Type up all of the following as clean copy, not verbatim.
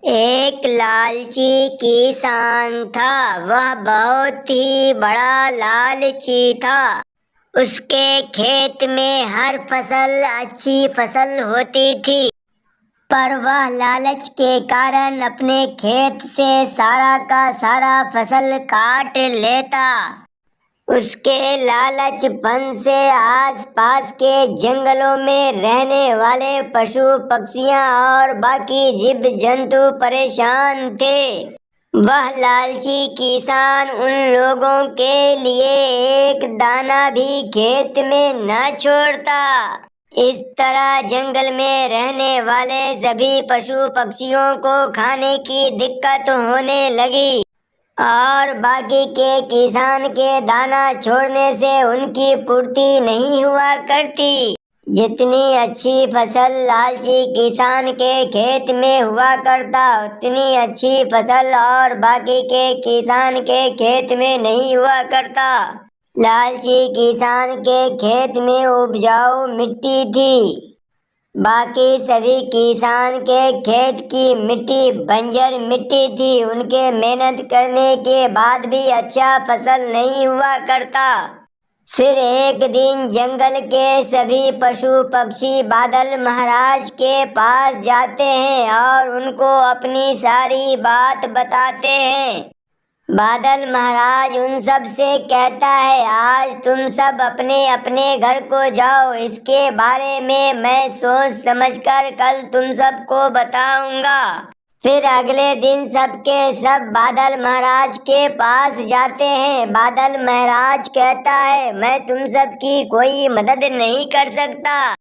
एक लालची किसान था। वह बहुत ही बड़ा लालची था। उसके खेत में हर फसल अच्छी फसल होती थी, पर वह लालच के कारण अपने खेत से सारा का सारा फसल काट लेता। उसके लालचपन से आसपास के जंगलों में रहने वाले पशु पक्षियां और बाकी जीव जंतु परेशान थे। वह लालची किसान उन लोगों के लिए एक दाना भी खेत में न छोड़ता। इस तरह जंगल में रहने वाले सभी पशु पक्षियों को खाने की दिक्कत होने लगी और बाकी के किसान के दाना छोड़ने से उनकी पूर्ति नहीं हुआ करती। जितनी अच्छी फसल लालची किसान के खेत में हुआ करता, उतनी अच्छी फसल और बाकी के किसान के खेत में नहीं हुआ करता। लालची किसान के खेत में उपजाऊ मिट्टी थी, बाकी सभी किसान के खेत की मिट्टी बंजर मिट्टी थी। उनके मेहनत करने के बाद भी अच्छा फसल नहीं हुआ करता। फिर एक दिन जंगल के सभी पशु पक्षी बादल महाराज के पास जाते हैं और उनको अपनी सारी बात बताते हैं। बादल महाराज उन सब से कहता है, आज तुम सब अपने अपने घर को जाओ। इसके बारे में मैं सोच समझकर कल तुम सबको बताऊंगा। फिर अगले दिन सबके सब बादल महाराज के पास जाते हैं। बादल महाराज कहता है, मैं तुम सबकी कोई मदद नहीं कर सकता।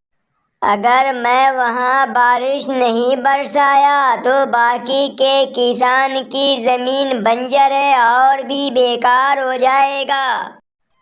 अगर मैं वहाँ बारिश नहीं बरसाया तो बाकी के किसान की जमीन बंजर है और भी बेकार हो जाएगा।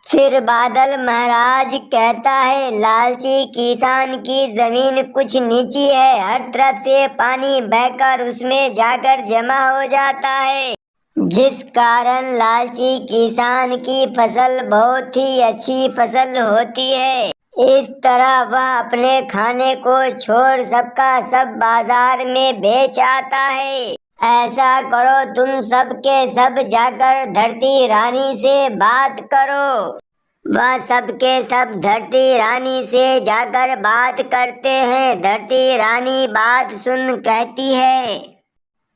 फिर बादल महाराज कहता है, लालची किसान की जमीन कुछ नीची है, हर तरफ से पानी बहकर उसमें जाकर जमा हो जाता है, जिस कारण लालची किसान की फसल बहुत ही अच्छी फसल होती है। इस तरह वह अपने खाने को छोड़ सबका सब बाजार में बेच आता है। ऐसा करो, तुम सब के सब जाकर धरती रानी से बात करो। वह सबके सब धरती रानी से जाकर बात करते हैं। धरती रानी बात सुन कहती है,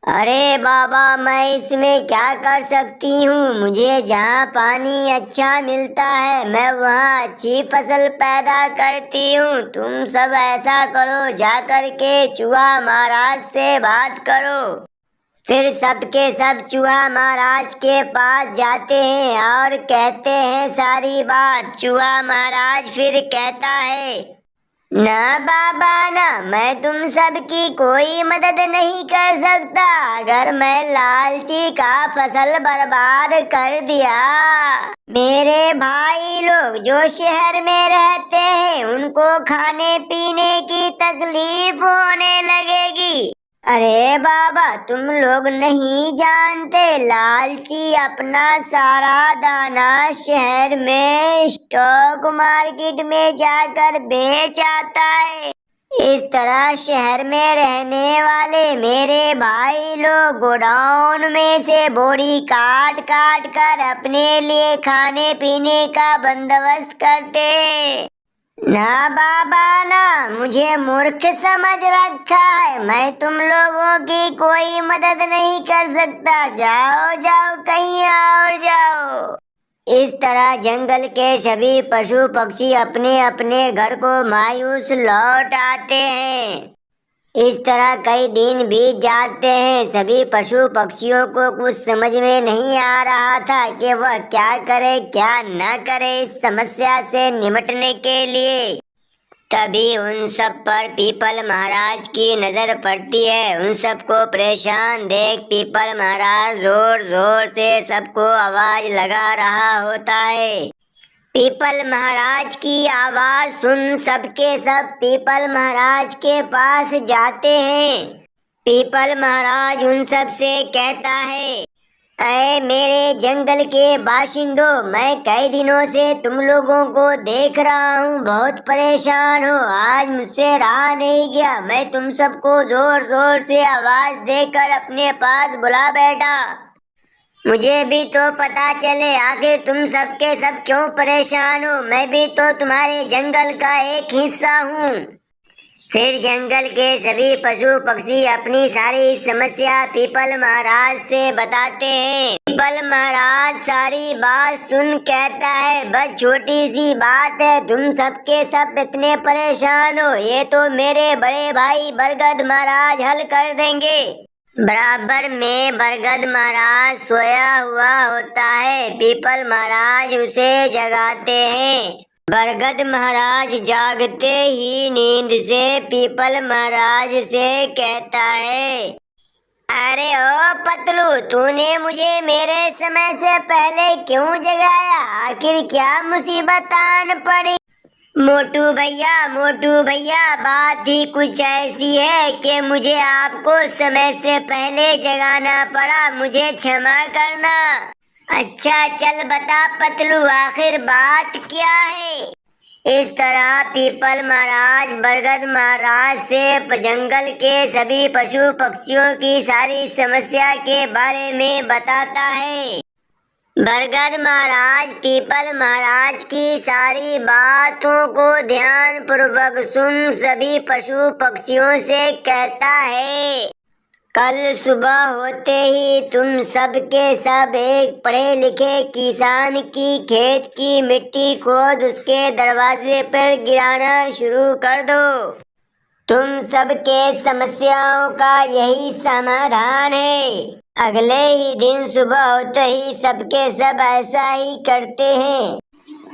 अरे बाबा, मैं इसमें क्या कर सकती हूँ। मुझे जहाँ पानी अच्छा मिलता है मैं वहाँ अच्छी फसल पैदा करती हूँ। तुम सब ऐसा करो, जाकर के चूहा महाराज से बात करो। फिर सबके सब चूहा महाराज के पास जाते हैं और कहते हैं सारी बात। चूहा महाराज फिर कहता है, ना बाबा ना, मैं तुम सबकी कोई मदद नहीं कर सकता। अगर मैं लालची का फसल बर्बाद कर दिया, मेरे भाई लोग जो शहर में रहते हैं उनको खाने पीने की तकलीफ होने लगेगी। अरे बाबा, तुम लोग नहीं जानते, लालची अपना सारा दाना शहर में स्टॉक मार्केट में जाकर बेच आता है। इस तरह शहर में रहने वाले मेरे भाई लोग गोडाउन में से बोरी काट काट कर अपने लिए खाने पीने का बंदोबस्त करते हैं। ना बाबा ना, मुझे मूर्ख समझ रखा है। मैं तुम लोगों की कोई मदद नहीं कर सकता। जाओ जाओ, कहीं और जाओ। इस तरह जंगल के सभी पशु पक्षी अपने अपने घर को मायूस लौट आते हैं। इस तरह कई दिन बीत जाते हैं। सभी पशु पक्षियों को कुछ समझ में नहीं आ रहा था कि वह क्या करे क्या न करे इस समस्या से निपटने के लिए। तभी उन सब पर पीपल महाराज की नजर पड़ती है। उन सबको परेशान देख पीपल महाराज जोर जोर से सबको आवाज लगा रहा होता है। पीपल महाराज की आवाज सुन सबके सब पीपल महाराज के पास जाते हैं। पीपल महाराज उन सब से कहता है, अरे मेरे जंगल के बाशिंदों, मैं कई दिनों से तुम लोगों को देख रहा हूँ, बहुत परेशान हो। आज मुझसे रहा नहीं गया, मैं तुम सबको जोर जोर से आवाज देकर अपने पास बुला बैठा। मुझे भी तो पता चले आखिर तुम सब के सब क्यों परेशान हो। मैं भी तो तुम्हारे जंगल का एक हिस्सा हूँ। फिर जंगल के सभी पशु पक्षी अपनी सारी समस्या पीपल महाराज से बताते हैं। पीपल महाराज सारी बात सुन कहता है, बस छोटी सी बात है, तुम सबके सब इतने परेशान हो, ये तो मेरे बड़े भाई बरगद महाराज हल कर देंगे। बराबर में बरगद महाराज सोया हुआ होता है। पीपल महाराज उसे जगाते हैं। बरगद महाराज जागते ही नींद से पीपल महाराज से कहता है, अरे ओ पतलू, तूने मुझे मेरे समय से पहले क्यों जगाया? आखिर क्या मुसीबत आन पड़ी? मोटू भैया, बात ही कुछ ऐसी है कि मुझे आपको समय से पहले जगाना पड़ा, मुझे क्षमा करना। अच्छा चल बता पतलू, आखिर बात क्या है? इस तरह पीपल महाराज बरगद महाराज से जंगल के सभी पशु पक्षियों की सारी समस्या के बारे में बताता है। बरगद महाराज पीपल महाराज की सारी बातों को ध्यान पूर्वक सुन सभी पशु पक्षियों से कहता है, कल सुबह होते ही तुम सब के सब एक पढ़े लिखे किसान की खेत की मिट्टी खोद उसके दरवाजे पर गिराना शुरू कर दो। तुम सब के समस्याओं का यही समाधान है। अगले ही दिन सुबह होते ही सबके सब ऐसा ही करते हैं।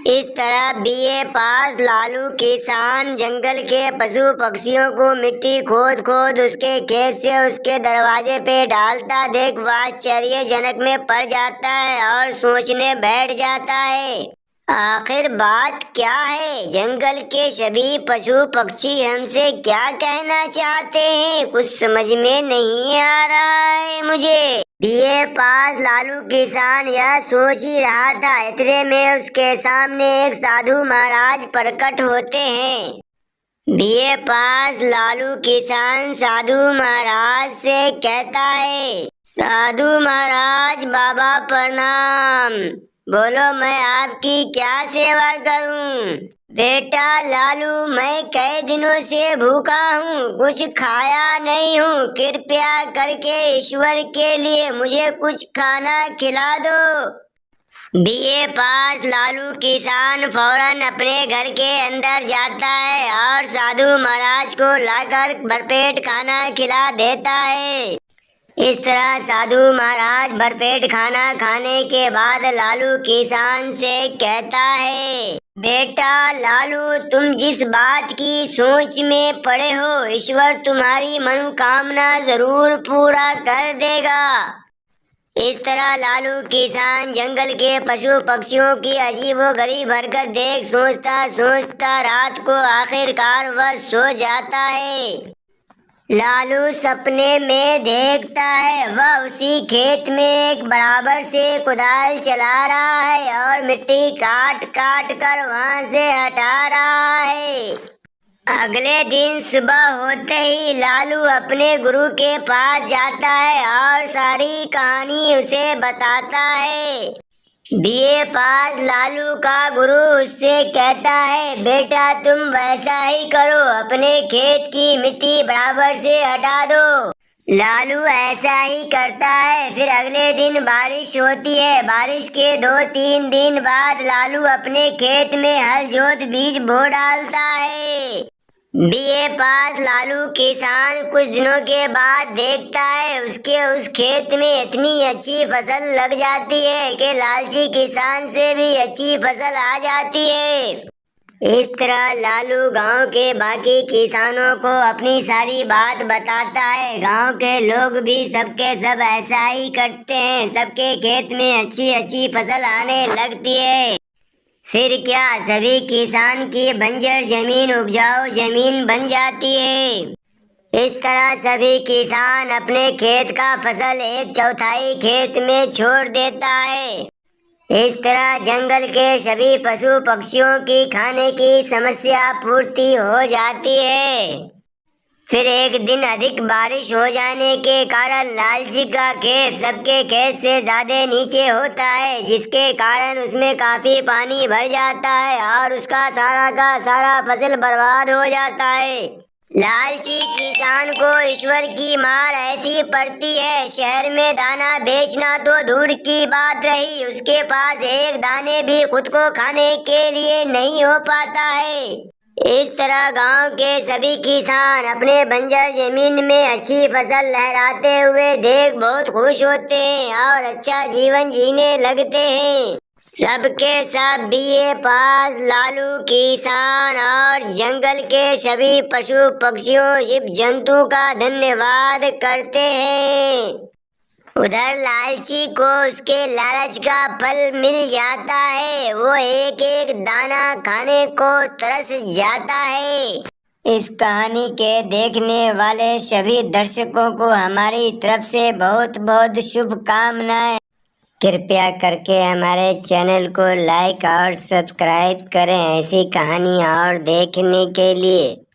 इस तरह बीए पास लालू किसान जंगल के पशु पक्षियों को मिट्टी खोद खोद उसके खेत से उसके दरवाजे पे डालता देख वह आश्चर्यजनक में पड़ जाता है और सोचने बैठ जाता है, आखिर बात क्या है? जंगल के सभी पशु पक्षी हमसे क्या कहना चाहते हैं? कुछ समझ में नहीं आ रहा है मुझे। बीए पास लालू किसान यह सोच ही रहा था, इतने में उसके सामने एक साधु महाराज प्रकट होते हैं। बीए पास लालू किसान साधु महाराज से कहता है, साधु महाराज बाबा प्रणाम, बोलो मैं आपकी क्या सेवा करूं? बेटा लालू, मैं कई दिनों से भूखा हूँ, कुछ खाया नहीं हूँ, कृपया करके ईश्वर के लिए मुझे कुछ खाना खिला दो। बीए पास लालू किसान फौरन अपने घर के अंदर जाता है और साधु महाराज को लाकर भरपेट खाना खिला देता है। इस तरह साधु महाराज भरपेट खाना खाने के बाद लालू किसान से कहता है, बेटा लालू, तुम जिस बात की सोच में पड़े हो, ईश्वर तुम्हारी मनोकामना जरूर पूरा कर देगा। इस तरह लालू किसान जंगल के पशु पक्षियों की अजीबोगरीब हरकत देख सोचता सोचता रात को आखिरकार वह सो जाता है। लालू सपने में देखता है वह उसी खेत में एक बराबर से कुदाल चला रहा है और मिट्टी काट काट कर वहां से हटा रहा है। अगले दिन सुबह होते ही लालू अपने गुरु के पास जाता है और सारी कहानी उसे बताता है। बीए पास लालू का गुरु उससे कहता है, बेटा तुम वैसा ही करो, अपने खेत की मिट्टी बराबर से हटा दो। लालू ऐसा ही करता है। फिर अगले दिन बारिश होती है। बारिश के 2-3 दिन बाद लालू अपने खेत में हल जोत बीज बो डालता है। बीए पास लालू किसान कुछ दिनों के बाद देखता है उसके उस खेत में इतनी अच्छी फसल लग जाती है कि लालची किसान से भी अच्छी फसल आ जाती है। इस तरह लालू गांव के बाकी किसानों को अपनी सारी बात बताता है। गांव के लोग भी सबके सब ऐसा ही करते हैं। सबके खेत में अच्छी अच्छी फसल आने लगती है। फिर क्या सभी किसान की बंजर जमीन उपजाऊ जमीन बन जाती है। इस तरह सभी किसान अपने खेत का फसल एक चौथाई खेत में छोड़ देता है। इस तरह जंगल के सभी पशु पक्षियों की खाने की समस्या पूर्ति हो जाती है। फिर एक दिन अधिक बारिश हो जाने के कारण लालची का खेत सबके खेत से ज्यादा नीचे होता है, जिसके कारण उसमें काफी पानी भर जाता है और उसका सारा का सारा फसल बर्बाद हो जाता है। लालची किसान को ईश्वर की मार ऐसी पड़ती है, शहर में दाना बेचना तो दूर की बात रही, उसके पास एक दाने भी खुद को खाने के लिए नहीं हो पाता है। इस तरह गांव के सभी किसान अपने बंजर जमीन में अच्छी फसल लहराते हुए देख बहुत खुश होते हैं और अच्छा जीवन जीने लगते हैं। सबके सब बीए पास लालू किसान और जंगल के सभी पशु पक्षियों जीव जंतु का धन्यवाद करते हैं। उधर लालची को उसके लालच का फल मिल जाता है, वो एक एक दाना खाने को तरस जाता है। इस कहानी के देखने वाले सभी दर्शकों को हमारी तरफ से बहुत बहुत शुभकामनाएं। कृपया करके हमारे चैनल को लाइक और सब्सक्राइब करें ऐसी कहानियाँ और देखने के लिए।